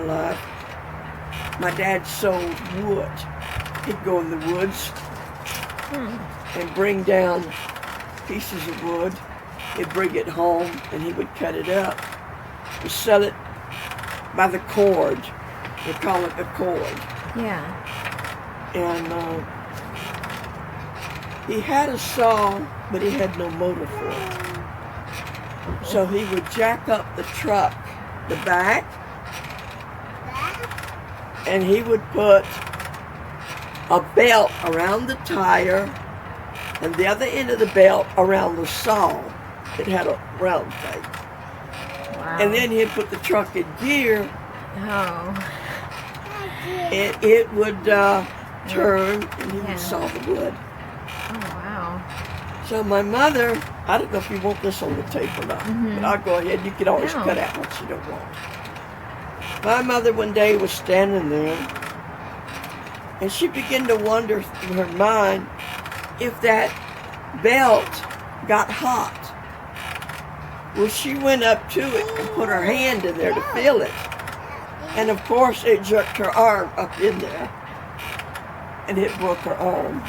life, my dad sold wood. He'd go in the woods and bring down pieces of wood. He'd bring it home and he would cut it up and sell it by the cord. They call it a cord. Yeah. And he had a saw, but he had no motor for it. So he would jack up the truck, the back, and he would put a belt around the tire and the other end of the belt around the saw. It had a round thing. Wow. And then he'd put the truck in gear Oh. and it would turn and he would saw the wood. Oh, wow. So my mother, I don't know if you want this on the tape or not, but I'll go ahead. You can always No. cut out what you don't want. My mother one day was standing there and she began to wonder in her mind if that belt got hot. Well, she went up to it and put her hand in there to feel it. And of course, it jerked her arm up in there and it broke her arm.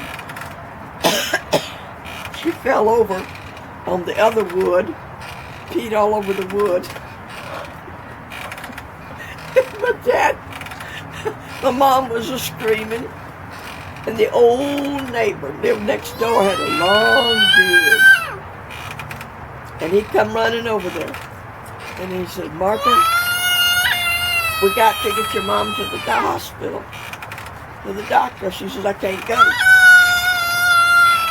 She fell over on the other wood, peed all over the wood. My mom was screaming, and the old neighbor lived next door, had a long beard. And he come running over there, and he said, "Martha, we got to get your mom to the hospital, to the doctor." She says, "I can't go.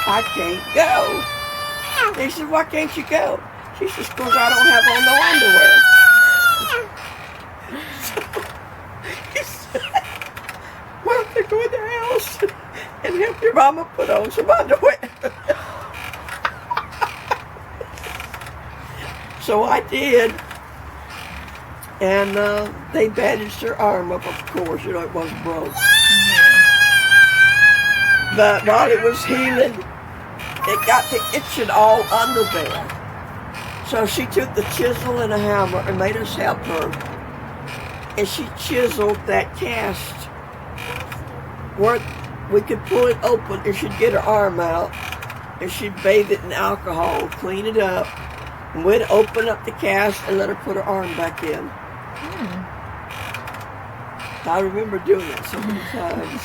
I can't go." He said, "Why can't you go?" She says, "Because I don't have on no underwear." So he said, "Well, to go in the house and help your mama put on some underwear." So I did. And they bandaged her arm up, of course, you know, it wasn't broke. But while it was healing, it got to itching all under there. So she took the chisel and a hammer and made us help her. And she chiseled that cast where we could pull it open and she'd get her arm out. And she'd bathe it in alcohol, clean it up. And we'd open up the cast and let her put her arm back in. I remember doing that so many times.